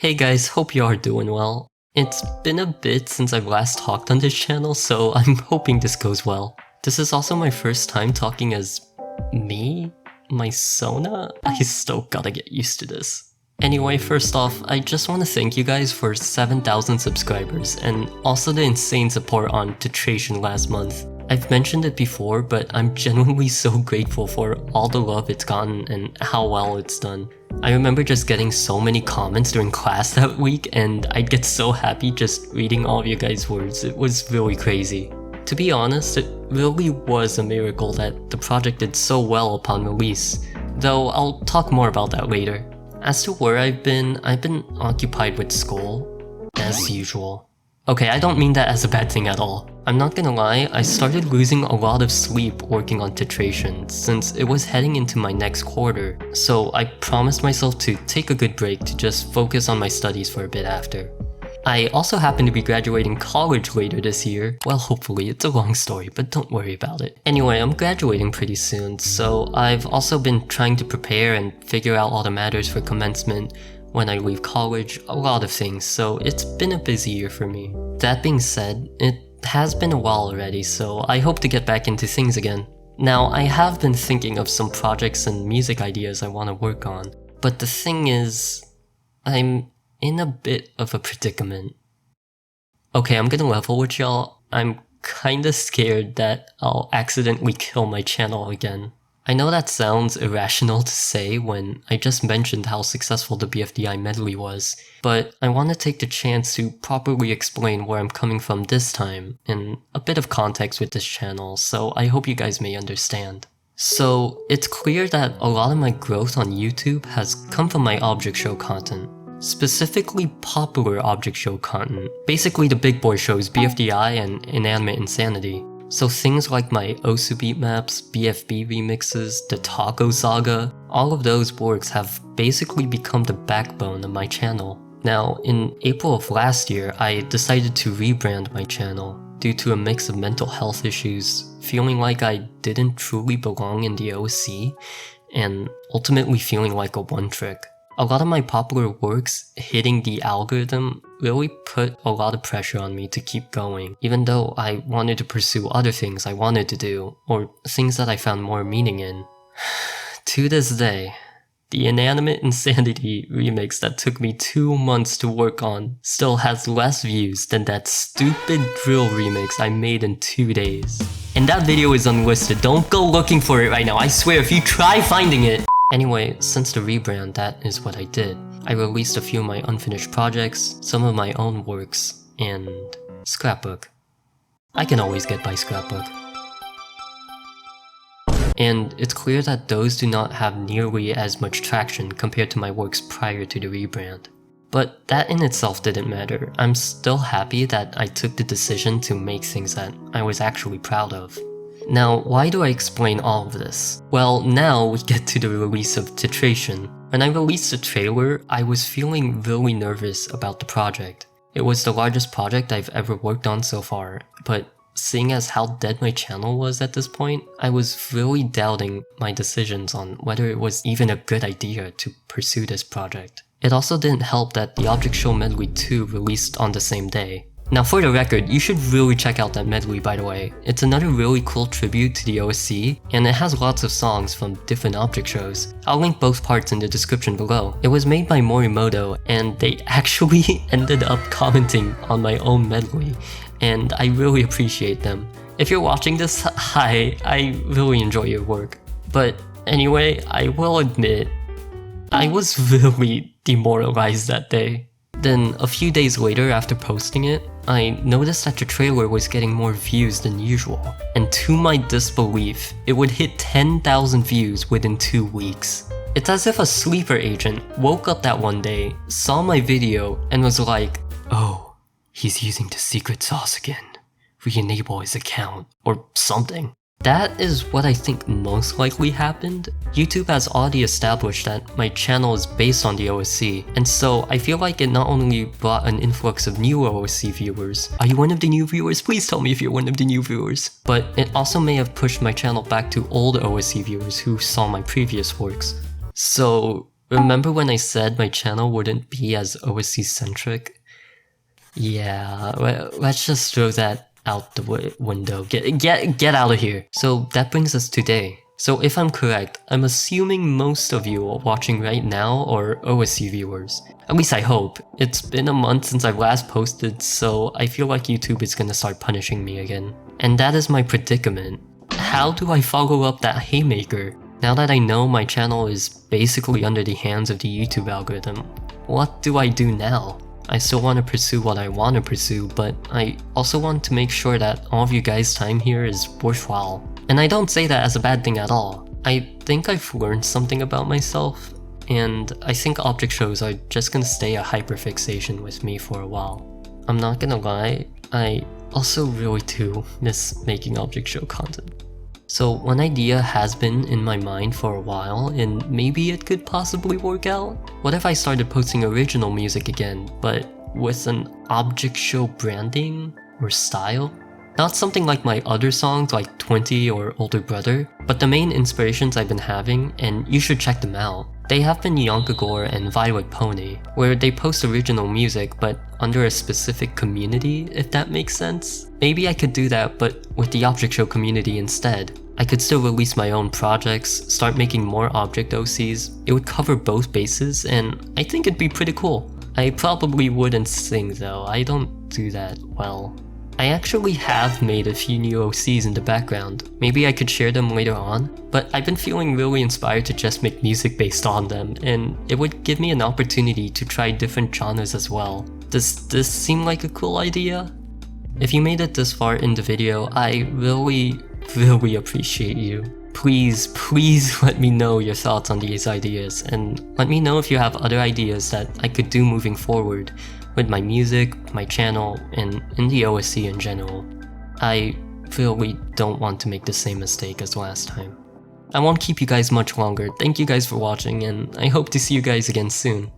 Hey guys, hope you are doing well. It's been a bit since I've last talked on this channel, so I'm hoping this goes well. This is also my first time talking as me? My Sona? I still gotta get used to this. Anyway, first off, I just want to thank you guys for 7,000 subscribers, and also the insane support on Titration last month. I've mentioned it before, but I'm genuinely so grateful for all the love it's gotten and how well it's done. I remember just getting so many comments during class that week, and I'd get so happy just reading all of you guys' words. It was really crazy. To be honest, it really was a miracle that the project did so well upon release, though I'll talk more about that later. As to where I've been occupied with school, as usual. Okay, I don't mean that as a bad thing at all. I'm not gonna lie, I started losing a lot of sleep working on Titration since it was heading into my next quarter, so I promised myself to take a good break to just focus on my studies for a bit after. I also happen to be graduating college later this year. Well, hopefully, it's a long story, but don't worry about it. Anyway, I'm graduating pretty soon, so I've also been trying to prepare and figure out all the matters for commencement, when I leave college, a lot of things, so it's been a busy year for me. That being said, it has been a while already, so I hope to get back into things again. Now, I have been thinking of some projects and music ideas I want to work on, but the thing is, I'm in a bit of a predicament. Okay, I'm gonna level with y'all. I'm kinda scared that I'll accidentally kill my channel again. I know that sounds irrational to say when I just mentioned how successful the BFDI medley was, but I want to take the chance to properly explain where I'm coming from this time, and a bit of context with this channel, so I hope you guys may understand. So, it's clear that a lot of my growth on YouTube has come from my object show content. Specifically popular object show content, basically the big boy shows BFDI and Inanimate Insanity. So things like my Osu beat maps, BFB remixes, the Taco Saga, all of those works have basically become the backbone of my channel. Now, in April of last year, I decided to rebrand my channel due to a mix of mental health issues, feeling like I didn't truly belong in the OC, and ultimately feeling like a one-trick. A lot of my popular works hitting the algorithm really put a lot of pressure on me to keep going, even though I wanted to pursue other things I wanted to do, or things that I found more meaning in. To this day, the Inanimate Insanity remix that took me 2 months to work on still has less views than that stupid drill remix I made in 2 days. And that video is unlisted, don't go looking for it right now, I swear if you try finding it! Anyway, since the rebrand, that is what I did. I released a few of my unfinished projects, some of my own works, and scrapbook. I can always get by scrapbook. And it's clear that those do not have nearly as much traction compared to my works prior to the rebrand. But that in itself didn't matter. I'm still happy that I took the decision to make things that I was actually proud of. Now, why do I explain all of this? Well, now we get to the release of Titration. When I released the trailer, I was feeling really nervous about the project. It was the largest project I've ever worked on so far, but seeing as how dead my channel was at this point, I was really doubting my decisions on whether it was even a good idea to pursue this project. It also didn't help that the Object Show Medley 2 released on the same day. Now for the record, you should really check out that medley by the way. It's another really cool tribute to the OC, and it has lots of songs from different object shows. I'll link both parts in the description below. It was made by 𝗰𝗵𝗽𝗀𝗀𝗀, and they actually ended up commenting on my own medley, and I really appreciate them. If you're watching this, hi, I really enjoy your work. But anyway, I will admit, I was really demoralized that day. Then, a few days later after posting it, I noticed that the trailer was getting more views than usual, and to my disbelief, it would hit 10,000 views within 2 weeks. It's as if a sleeper agent woke up that one day, saw my video, and was like, oh, he's using the secret sauce again. Re-enable his account, or something. That is what I think most likely happened. YouTube has already established that my channel is based on the OSC, and so I feel like it not only brought an influx of new OSC viewers, are you one of the new viewers? Please tell me if you're one of the new viewers. But it also may have pushed my channel back to old OSC viewers who saw my previous works. So Remember when I said my channel wouldn't be as OSC-centric? Yeah, let's just throw that out the window. Get out of here. So that brings us today. So if I'm correct, I'm assuming most of you watching right now are OSC viewers. At least I hope. It's been a month since I've last posted, so I feel like YouTube is gonna start punishing me again. And that is my predicament. How do I follow up that haymaker? Now that I know my channel is basically under the hands of the YouTube algorithm, what do I do now? I still want to pursue what I want to pursue, but I also want to make sure that all of you guys' time here is worthwhile. And I don't say that as a bad thing at all. I think I've learned something about myself, and I think object shows are just gonna stay a hyperfixation with me for a while. I'm not gonna lie, I also really do miss making object show content. So one idea has been in my mind for a while, and maybe it could possibly work out. What if I started posting original music again, but with an object show branding or style? Not something like my other songs like 𝗀𝗏 or Older Brother, but the main inspirations I've been having, and you should check them out. They have been 𝗃𝗶𝗶𝗀𝗀 and 𝗰𝗵𝗽𝗀𝗀, where they post original music but under a specific community, if that makes sense. Maybe I could do that but with the object show community instead. I could still release my own projects, start making more object OCs. It would cover both bases, and I think it'd be pretty cool. I probably wouldn't sing though, I don't do that well. I actually have made a few new OCs in the background. Maybe I could share them later on, but I've been feeling really inspired to just make music based on them, and it would give me an opportunity to try different genres as well. Does this seem like a cool idea? If you made it this far in the video, I really appreciate you. Please let me know your thoughts on these ideas, and let me know if you have other ideas that I could do moving forward with my music, my channel, and in the OSC in general. I really don't want to make the same mistake as last time. I won't keep you guys much longer. Thank you guys for watching, and I hope to see you guys again soon.